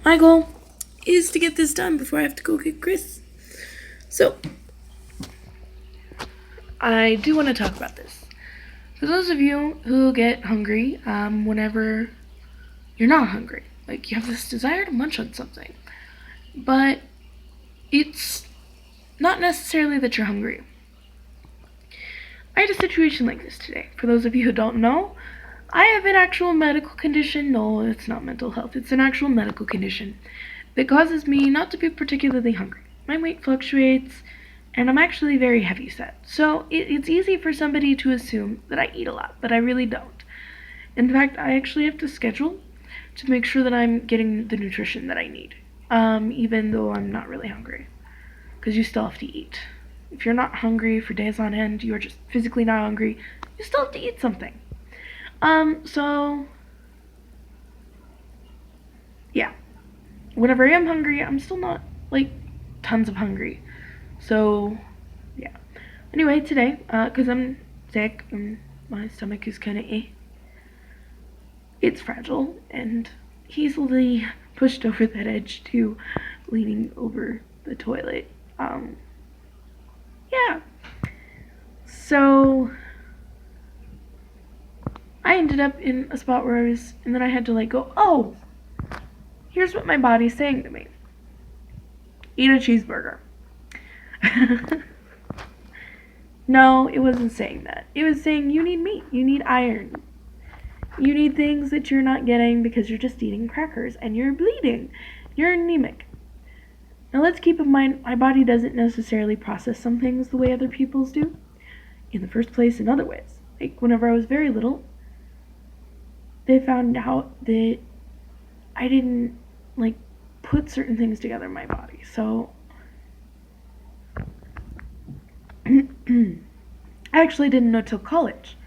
My goal is to get this done before I have to go get Chris. So, I do want to talk about this. For those of you who get hungry whenever you're not hungry, like you have this desire to munch on something, but it's not necessarily that you're hungry. I had a situation like this today. For those of you who don't know, I have an actual medical condition. No, it's not mental health. It's an actual medical condition that causes me not to be particularly hungry. My weight fluctuates, and I'm actually very heavy set. So it's easy for somebody to assume that I eat a lot, but I really don't. In fact, I actually have to schedule to make sure that I'm getting the nutrition that I need, even though I'm not really hungry. Because you still have to eat. If you're not hungry for days on end, you are just physically not hungry, you still have to eat something. So, yeah. Whenever I am hungry, I'm still not, like, tons of hungry. So, yeah. Anyway, today, because I'm sick and my stomach is kind of it's fragile and easily pushed over that edge to leaning over the toilet. Yeah. So, I ended up in a spot where and then I had to, like, go, oh, here's what my body's saying to me. Eat a cheeseburger. No, it wasn't saying that. It was saying you need meat, you need iron, you need things that you're not getting because you're just eating crackers and you're bleeding. You're anemic. Now let's keep in mind, my body doesn't necessarily process some things the way other people's do. In the first place, in other ways. Like whenever I was very little, they found out that I didn't, like, put certain things together in my body. So I actually didn't know till college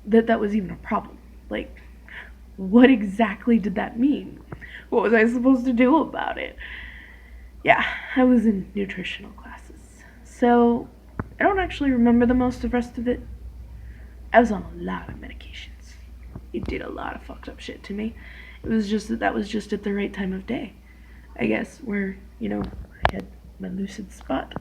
that that was even a problem. Like, what exactly did that mean? What was I supposed to do about it? Yeah, I was in nutritional classes. So I don't actually remember the rest of it. I was on a lot of medications. It did a lot of fucked up shit to me. It was just that was just at the right time of day, I guess, where, I had my lucid spot.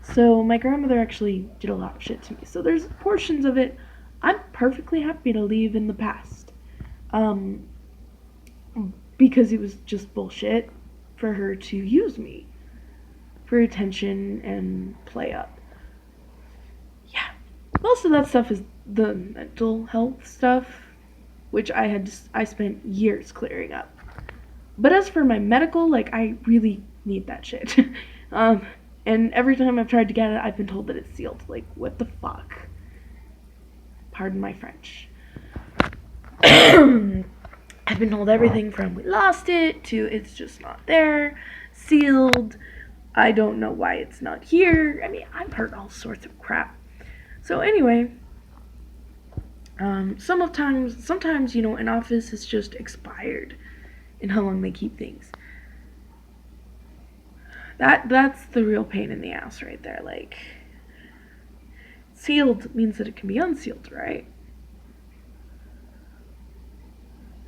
So my grandmother actually did a lot of shit to me. So there's portions of it I'm perfectly happy to leave in the past. Um, because it was just bullshit for her to use me for attention and play up. Yeah. Most of that stuff is the mental health stuff, which I spent years clearing up. But as for my medical, like, I really need that shit. um, and every time I've tried to get it, I've been told that it's sealed. Like, what the fuck? Pardon my French. I've been told everything from we lost it to it's just not there, sealed. I don't know why it's not here. I mean, I've heard all sorts of crap. So anyway, sometimes an office is just expired in how long they keep things. That's the real pain in the ass right there. Like, sealed means that it can be unsealed, right?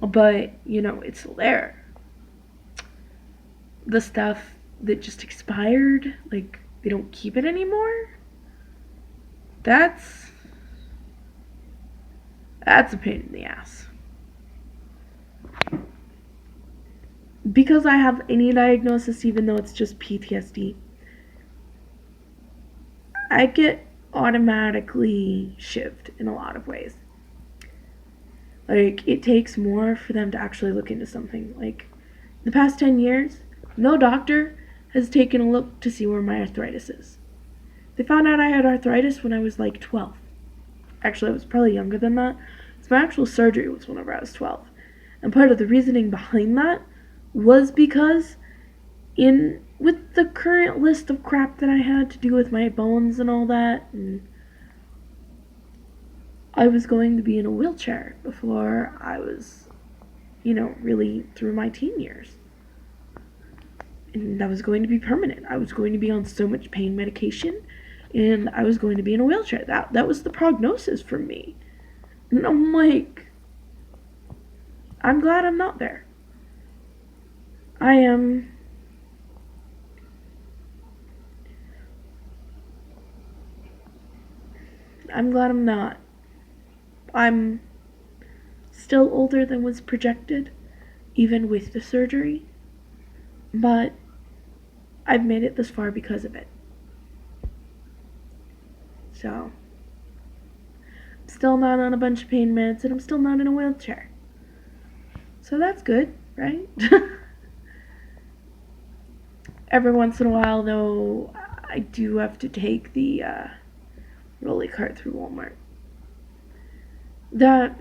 But it's still there. The stuff that just expired, like they don't keep it anymore. That's a pain in the ass. Because I have any diagnosis, even though it's just PTSD, I get automatically shivved in a lot of ways. Like, it takes more for them to actually look into something. Like, the past 10 years, no doctor has taken a look to see where my arthritis is. They found out I had arthritis when I was like 12. Actually, I was probably younger than that. So my actual surgery was whenever I was 12. And part of the reasoning behind that was because with the current list of crap that I had to do with my bones and all that, and I was going to be in a wheelchair before I was, really through my teen years. And that was going to be permanent. I was going to be on so much pain medication, and I was going to be in a wheelchair. That was the prognosis for me. And I'm like, I'm glad I'm not there. I am I'm glad I'm not. I'm still older than was projected, even with the surgery, but I've made it this far because of it. So, I'm still not on a bunch of pain meds, and I'm still not in a wheelchair. So that's good, right? Every once in a while, though, I do have to take the rolly cart through Walmart. That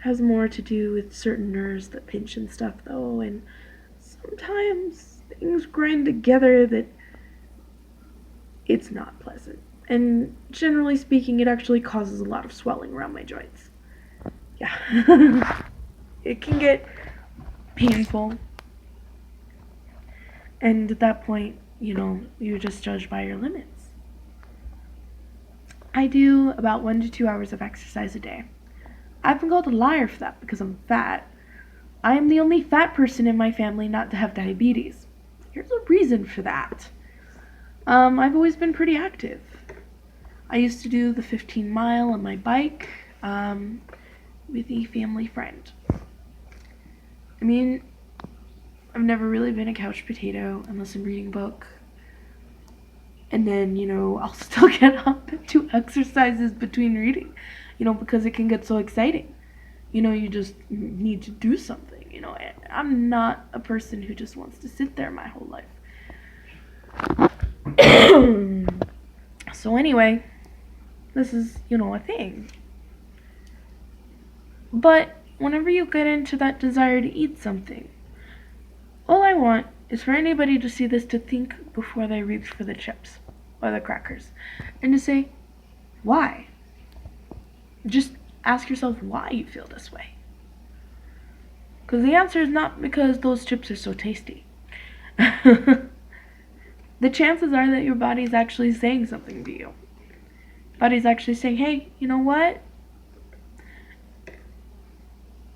has more to do with certain nerves that pinch and stuff, though, and sometimes things grind together that it's not pleasant. And generally speaking, it actually causes a lot of swelling around my joints. Yeah. It can get painful. And at that point, you're just judged by your limits. I do about 1 to 2 hours of exercise a day. I've been called a liar for that because I'm fat. I am the only fat person in my family not to have diabetes. Here's a reason for that. I've always been pretty active. I used to do the 15-mile on my bike with a family friend. I mean, I've never really been a couch potato unless I'm reading a book. And then, I'll still get up and do exercises between reading, because it can get so exciting. You just need to do something, I'm not a person who just wants to sit there my whole life. So anyway, this is, a thing. But whenever you get into that desire to eat something, all I want is for anybody to see this to think before they reach for the chips or the crackers and to say, why? Just ask yourself why you feel this way. Because the answer is not because those chips are so tasty. The chances are that your body's actually saying something to you. Body's actually saying, hey, you know what?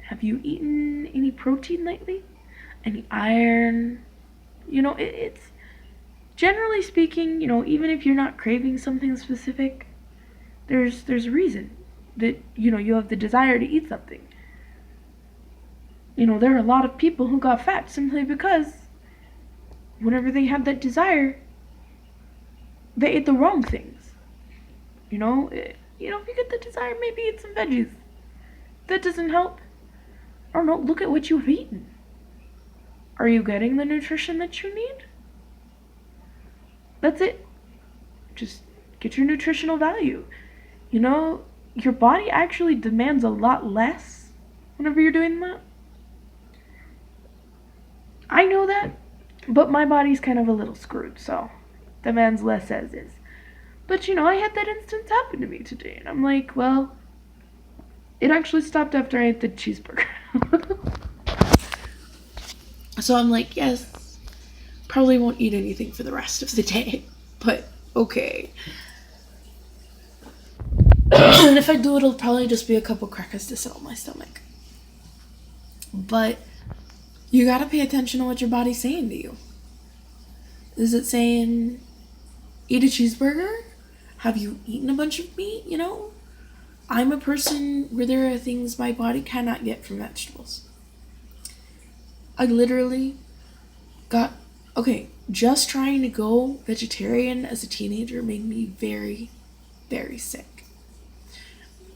Have you eaten any protein lately? Any iron? It's generally speaking, even if you're not craving something specific, there's a reason that, you have the desire to eat something. There are a lot of people who got fat simply because whenever they had that desire, they ate the wrong things. If you get the desire, maybe eat some veggies. That doesn't help. I don't know, look at what you've eaten. Are you getting the nutrition that you need? That's it. Just get your nutritional value. Your body actually demands a lot less whenever you're doing that. I know that, but my body's kind of a little screwed, so demands less as is. But I had that instance happen to me today, and I'm like, well, it actually stopped after I ate the cheeseburger. So I'm like, yes, probably won't eat anything for the rest of the day, but okay. And if I do, it'll probably just be a couple crackers to settle my stomach. But you gotta pay attention to what your body's saying to you. Is it saying, eat a cheeseburger? Have you eaten a bunch of meat? I'm a person where there are things my body cannot get from vegetables. I literally just trying to go vegetarian as a teenager made me very, very sick.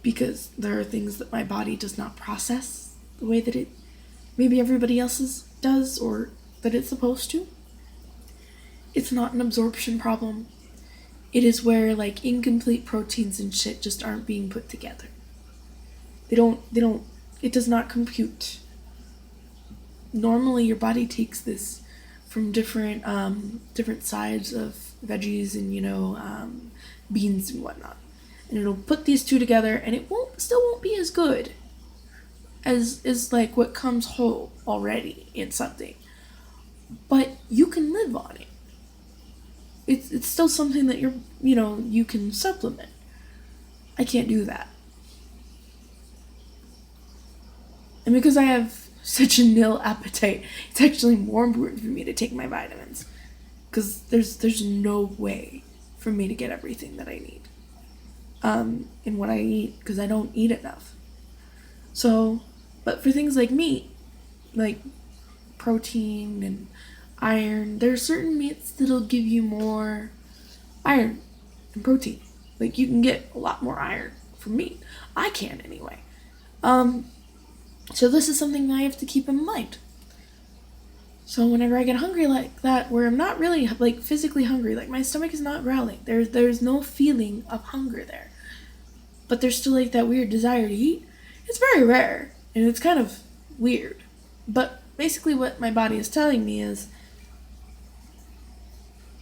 Because there are things that my body does not process the way that it maybe everybody else's does or that it's supposed to. It's not an absorption problem. It is where incomplete proteins and shit just aren't being put together. It does not compute. Normally your body takes this from different sides of veggies and beans and whatnot, and it'll put these two together, and it still won't be as good as what comes whole already in something, but you can live on it. It's still something that you can supplement. I can't do that, and because I have such a nil appetite. It's actually more important for me to take my vitamins. Because there's no way for me to get everything that I need in what I eat, because I don't eat enough. So, but for things like meat, like protein and iron, there are certain meats that'll give you more iron and protein. Like, you can get a lot more iron from meat. I can, anyway. So this is something I have to keep in mind. So whenever I get hungry like that, where I'm not really, like, physically hungry, like, my stomach is not growling, there's no feeling of hunger there, but there's still, like, that weird desire to eat. It's very rare, and it's kind of weird. But basically what my body is telling me is,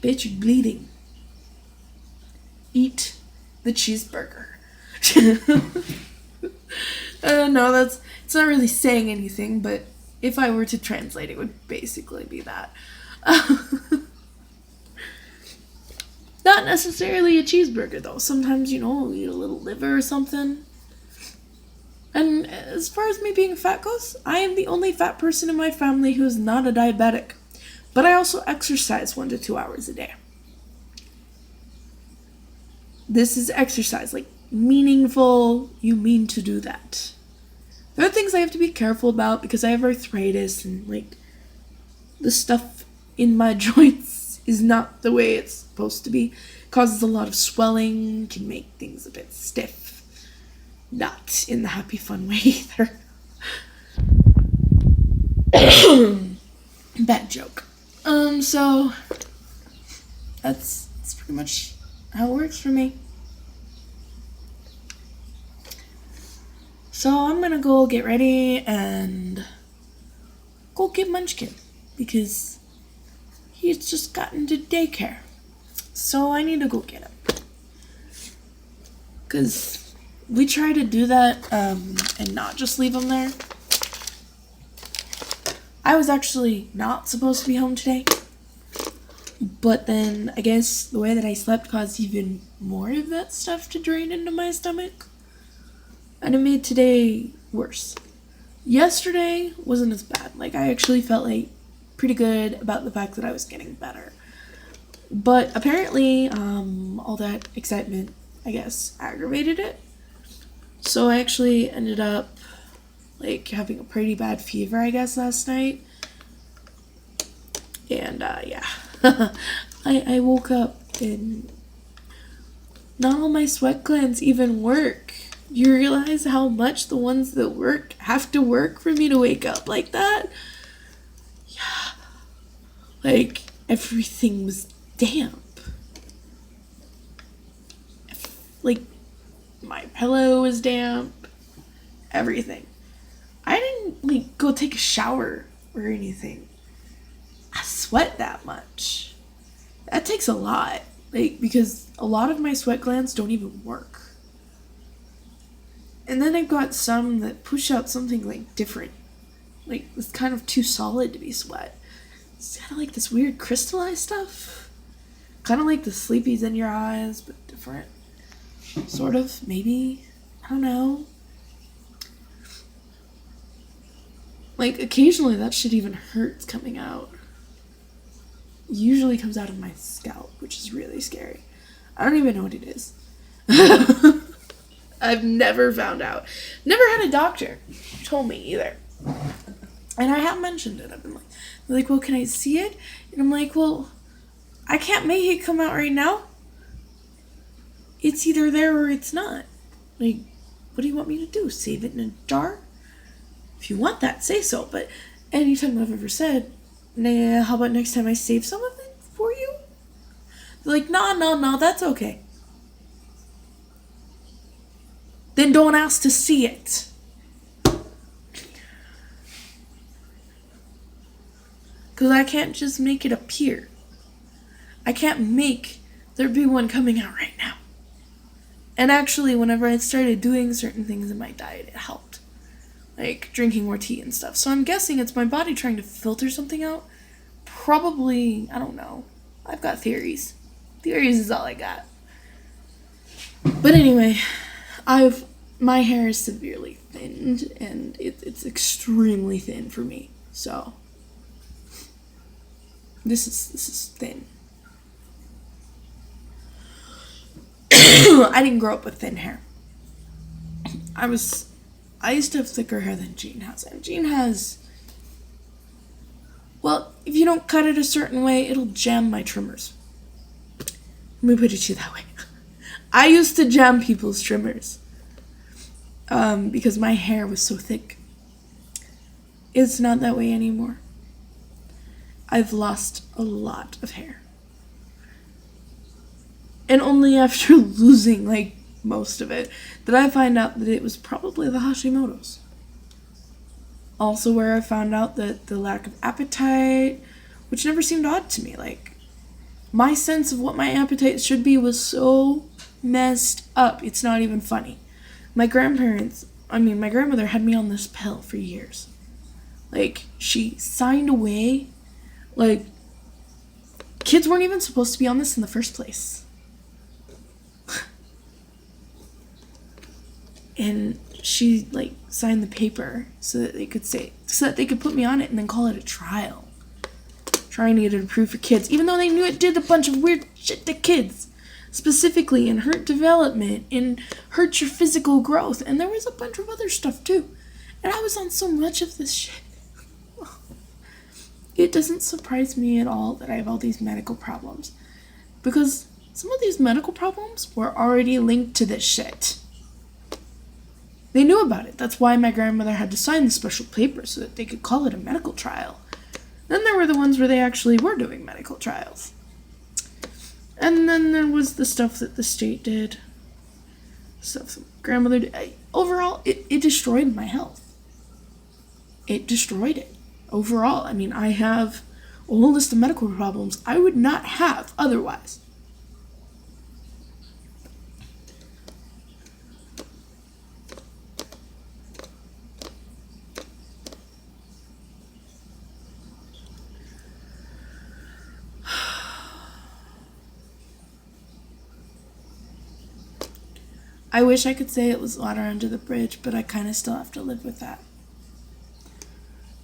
bitch, you're bleeding. Eat the cheeseburger. No, it's not really saying anything, but if I were to translate, it would basically be that. Not necessarily a cheeseburger, though. Sometimes, I'll eat a little liver or something. And as far as me being fat goes, I am the only fat person in my family who is not a diabetic. But I also exercise 1 to 2 hours a day. This is exercise, like, meaningful, you mean to do that. There are things I have to be careful about because I have arthritis and, like, the stuff in my joints is not the way it's supposed to be. It causes a lot of swelling, can make things a bit stiff. Not in the happy fun way either. Bad joke. So that's pretty much how it works for me. So I'm gonna go get ready and go get Munchkin because he's just gotten to daycare. So I need to go get him. Because we try to do that and not just leave him there. I was actually not supposed to be home today. But then I guess the way that I slept caused even more of that stuff to drain into my stomach. And it made today worse. Yesterday wasn't as bad. Like, I actually felt like pretty good about the fact that I was getting better. But apparently, all that excitement, I guess, aggravated it. So I actually ended up, like, having a pretty bad fever, I guess, last night. And, yeah. I woke up and not all my sweat glands even work. You realize how much the ones that work have to work for me to wake up like that? Yeah. Like, everything was damp. Like, my pillow was damp. Everything. I didn't, like, go take a shower or anything. I sweat that much. That takes a lot. Like, because a lot of my sweat glands don't even work. And then I've got some that push out something, like, different. Like, it's kind of too solid to be sweat. It's kind of like this weird crystallized stuff. Kind of like the sleepies in your eyes, but different. Sort of, maybe. I don't know. Like, occasionally that shit even hurts coming out. Usually comes out of my scalp, which is really scary. I don't even know what it is. I've never found out. Never had a doctor told me either. And I have mentioned it. I've been like, they're like, well, can I see it? And I'm like, well, I can't make it come out right now. It's either there or it's not. Like, what do you want me to do? Save it in a jar? If you want that, say so. But anytime I've ever said, nah, how about next time I save some of it for you? They're like, no, that's okay. Then don't ask to see it. Because I can't just make it appear. I can't make there be one coming out right now. And actually, whenever I started doing certain things in my diet, it helped. Like drinking more tea and stuff. So I'm guessing it's my body trying to filter something out. Probably, I don't know. I've got theories. Theories is all I got. But anyway, my hair is severely thinned, and it's extremely thin for me. So this is thin. I didn't grow up with thin hair. I used to have thicker hair than Jean has, and Jean has, well, if you don't cut it a certain way, it'll jam my trimmers. Let me put it to you that way. I used to jam people's trimmers because my hair was so thick. It's not that way anymore. I've lost a lot of hair. And only after losing, like, most of it did I find out that it was probably the Hashimoto's. Also where I found out that the lack of appetite, which never seemed odd to me, like, my sense of what my appetite should be was so messed up. It's not even funny. My grandmother had me on this pill for years. Like, she signed away, like, kids weren't even supposed to be on this in the first place. And she, like, signed the paper so that they could put me on it and then call it a trial. Trying to get it approved for kids, even though they knew it did a bunch of weird shit to kids. Specifically, and hurt development, and hurt your physical growth. And there was a bunch of other stuff, too. And I was on so much of this shit. It doesn't surprise me at all that I have all these medical problems. Because some of these medical problems were already linked to this shit. They knew about it. That's why my grandmother had to sign the special paper so that they could call it a medical trial. Then there were the ones where they actually were doing medical trials. And then there was the stuff that the state did. Stuff that grandmother did. Overall, it destroyed my health. It destroyed it. Overall, I mean, I have a whole list of medical problems I would not have otherwise. I wish I could say it was water under the bridge, but I kind of still have to live with that.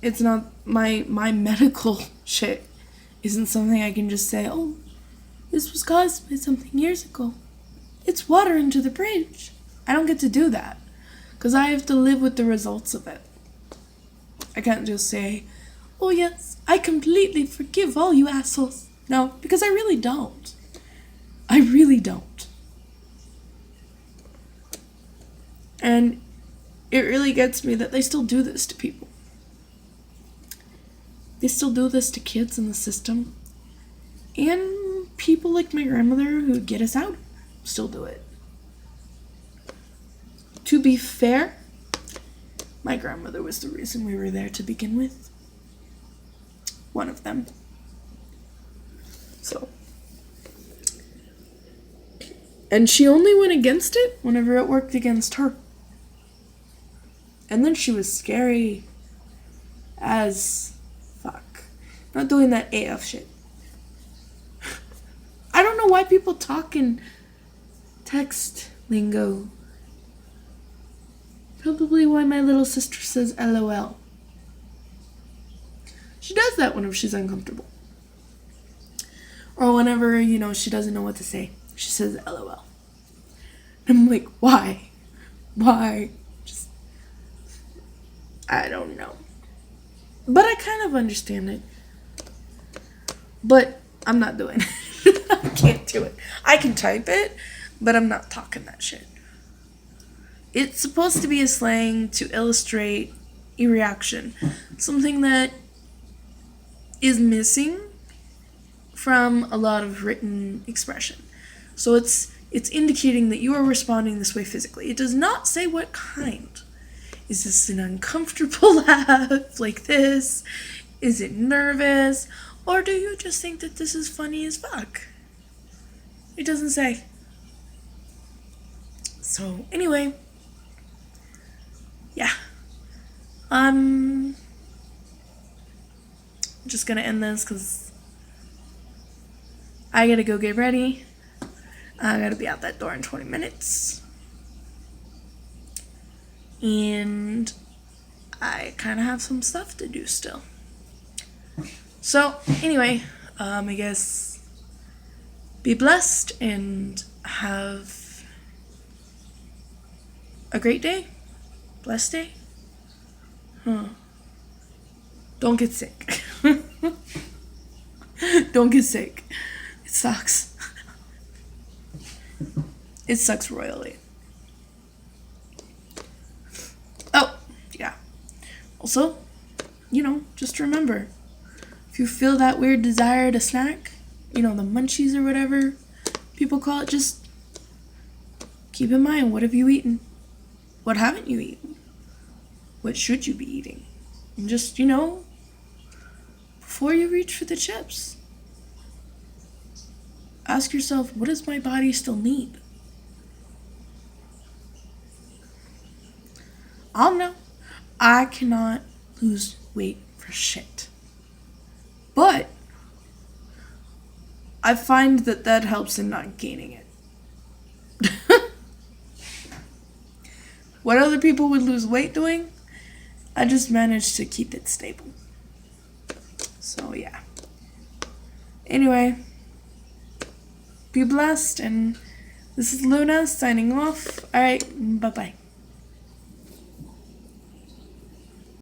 It's not, my medical shit isn't something I can just say, oh, this was caused by something years ago. It's water under the bridge. I don't get to do that, because I have to live with the results of it. I can't just say, oh yes, I completely forgive all you assholes. No, because I really don't. I really don't. And it really gets me that they still do this to people. They still do this to kids in the system. And people like my grandmother who get us out still do it. To be fair, my grandmother was the reason we were there to begin with. One of them. So. And she only went against it whenever it worked against her. And then she was scary as fuck. Not doing that AF shit. I don't know why people talk in text lingo. Probably why my little sister says LOL. She does that whenever she's uncomfortable. Or whenever, she doesn't know what to say. She says LOL. I'm like, why? Why? I don't know. But I kind of understand it. But I'm not doing it. I can't do it. I can type it, but I'm not talking that shit. It's supposed to be a slang to illustrate a reaction. Something that is missing from a lot of written expression. So it's indicating that you are responding this way physically. It does not say what kind. Is this an uncomfortable laugh like this? Is it nervous? Or do you just think that this is funny as fuck? It doesn't say. So, anyway. Yeah. I'm just gonna end this because I gotta go get ready. I gotta be out that door in 20 minutes. and I kind of have some stuff to do still. So, anyway, I guess be blessed and have a great day. Blessed day. Don't get sick. Don't get sick. It sucks. It sucks royally. Oh, yeah. Also, just remember, if you feel that weird desire to snack, the munchies or whatever people call it, just keep in mind, what have you eaten? What haven't you eaten? What should you be eating? And just, before you reach for the chips, ask yourself, what does my body still need? I don't know. I cannot lose weight for shit. But I find that helps in not gaining it. What other people would lose weight doing, I just managed to keep it stable. So, yeah. Anyway, be blessed, and this is Luna signing off. Alright, bye-bye.